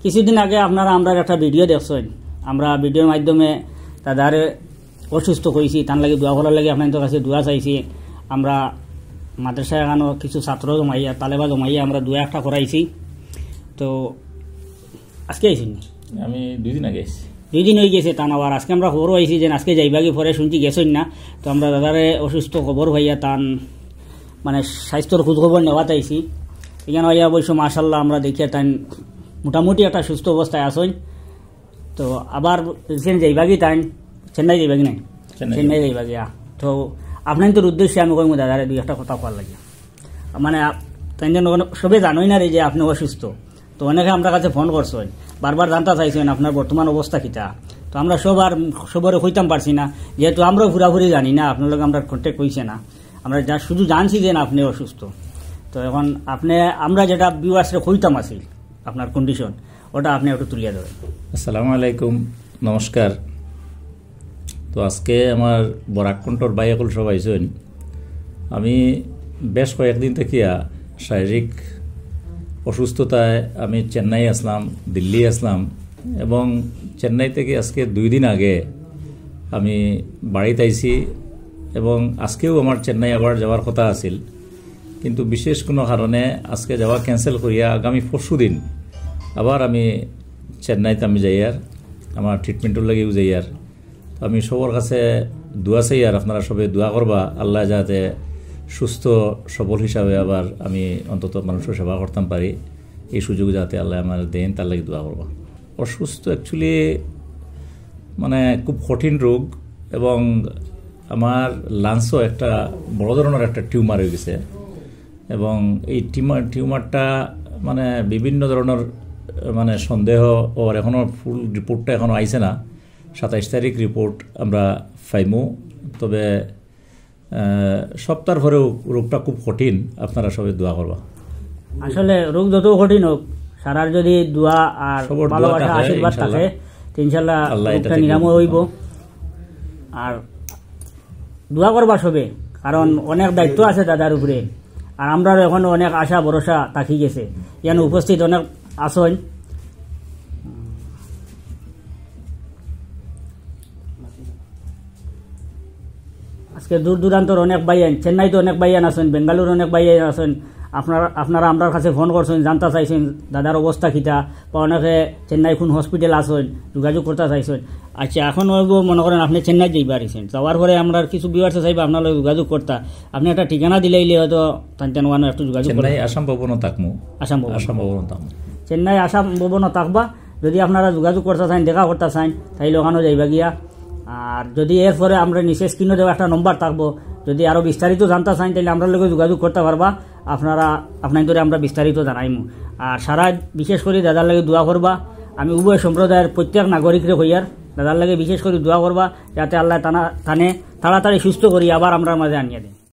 কিছুদিন আগে আপনারা আমরা একটা ভিডিও দেখছেন, আমরা ভিডিওর মাধ্যমে তাদের অসুস্থ করেছি, তার লাগে দোয়া করার লাগে আপনাদের কাছে দোয়া চাইছি। আমরা মাদ্রাসা এখানে কিছু ছাত্র জমাইয়া তালেবা জমাইয়া আমরা দোয়া একটা করাইছি। তো আজকে আইসি আমি 2 দিন আগে আইছি, 2 দিন হয়ে গেছে। তা আবার আজকে আমরা খবরও আইছি যে আজকে যাইবাগি পরে শুনছি গেছেন না। তো আমরা দাদারে অসুস্থ খবর ভাইয়া তান মানে স্বাস্থ্যর খোঁজখবর নেওয়া চাইছি। এখানে হইয়া অবশ্য মাশাল্লাহ আমরা দেখিয়া তাই মোটামুটি একটা সুস্থ অবস্থায় আসেন। তো আবার রিসেন্ট যাইবাগি তাই চেন্নাই যাইবাগি নাই, চেন্নাই যাইবাগি। তো আপনাদের উদ্দেশ্যে আমি কইম দাদারে 2-1 কথা কওয়ার লাগে। মানে তাই সবে জানোই না রে যে আপনি অসুস্থ। তো অনেকে আমরা কাছে ফোন করছেন, বারবার জানতে চাইছেন আপনার বর্তমান অবস্থা কিটা। তো আমরা সবার হইতাম পারছি না, যেহেতু আমরাও ঘুরাঘুরি জানি না, আপনার লোক আমরা কন্ট্যাক্ট কইছে না। আমরা শুধু জানছি যে আপনি অসুস্থ। তো এখন আমরা যেটা ভিউয়ার্সরে কইতাম আছি আপনার কন্ডিশন, ওটা আপনি একটু তুলিয়া দেবেন। আসসালামু আলাইকুম, নমস্কার। তো আজকে আমার বরাককণ্ঠর বাইকল সব আইসেন। আমি বেশ কয়েকদিন থেকে শারীরিক অসুস্থতায় আমি চেন্নাই আসলাম, দিল্লি আসলাম, এবং চেন্নাই থেকে আজকে 2 দিন আগে আমি বাড়িতে আইছি। এবং আজকেও আমার চেন্নাই আবার যাওয়ার কথা আছিল, কিন্তু বিশেষ কোনো কারণে আজকে যাওয়া ক্যান্সেল করিয়া আগামী পরশু দিন আবার আমি চেন্নাইতে আমি যাই আর আমার ট্রিটমেন্টের লাগেও যাই আর। তো আমি সবার কাছে দোয়া চাই আর আপনারা সবাই দোয়া করবা আল্লাহ যাতে সুস্থ সবল হিসাবে আবার আমি অন্তত মানুষের সেবা করতাম পারি, এই সুযোগ যাতে আল্লাহ আমার দেন, তার লাগে দোয়া করবা। অসুস্থ অ্যাকচুয়ালি মানে খুব কঠিন রোগ, এবং আমার লাংসও একটা বড় ধরনের একটা টিউমার হয়ে গেছে। এবং এই টিউমারটা মানে বিভিন্ন ধরনের মানে সন্দেহ, ওর এখনও ফুল রিপোর্টটা এখনও আইছে না। 27 তারিখ রিপোর্ট আমরা পাইমু। তবে সপ্তাহ পরেও রোগটা খুব কঠিন, আপনারা সবাই দোয়া করবা। আসলে রোগ যত কঠিন হোক, সারার যদি দোয়া আর ভালোবাসা আশীর্বাদ থাকে ইনশাআল্লাহ রোগটা নিরাময় হইব। আর দোয়া করবা সবে, কারণ অনেক দায়িত্ব আছে দাদার উপরে। আর আমরা এখন অনেক আশা ভরসা থাকি গেছে, যেন উপস্থিত অনেক আসন। আজকে দূর দূরান্তর অনেক বাইয়ান, চেন্নাইতে অনেক বাইয়ান আছেন, বেঙ্গালুর অনেক বাইয়ান আছেন। আপনারা আমার কাছে ফোন করছেন, জানতে চাইছেন দাদার অবস্থা কিটা, বা অনেকে চেন্নাই কোন হসপিটাল আসেন যোগাযোগ করতে চাইছেন। আচ্ছা, এখন মনে করেন আপনি চেন্নাই যাইবা আছেন, যাওয়ার পরে আমরা কিছু ভিউয়ার্স চাইবা আপনার যোগাযোগ করতা, আপনি একটা ঠিকানা দিলেইলে হয়তো তেনওয়ানো একটু যোগাযোগ করতে। আসাম ভবনও থাকবো, আসাম ভবন থাকবো, চেন্নাই আসাম ভবনও থাকবা। যদি আপনারা যোগাযোগ করতে চান, দেখা করতে চান, তাইলে ওখানেও যাইবা গিয়া। আর যদি এরপরে আমরা নিচে স্ক্রিনে দেওয়া একটা নম্বর থাকবো, যদি আরও বিস্তারিত জানতে চান তাহলে আমরা লোক যোগাযোগ করতে পারবা। আপনাদের আমরা বিস্তারিত জানাইমু। আর সারা বিশেষ করে দাদার লাগে দোয়া করবা। আমি উভয় সম্প্রদায়ের প্রত্যেক নাগরিকরে হইয়ার দাদার লাগে বিশেষ করে দোয়া করবা, যাতে আল্লাহ তাড়াতাড়ি সুস্থ করি আবার আমরা মাঝে আনিয়ে দেন।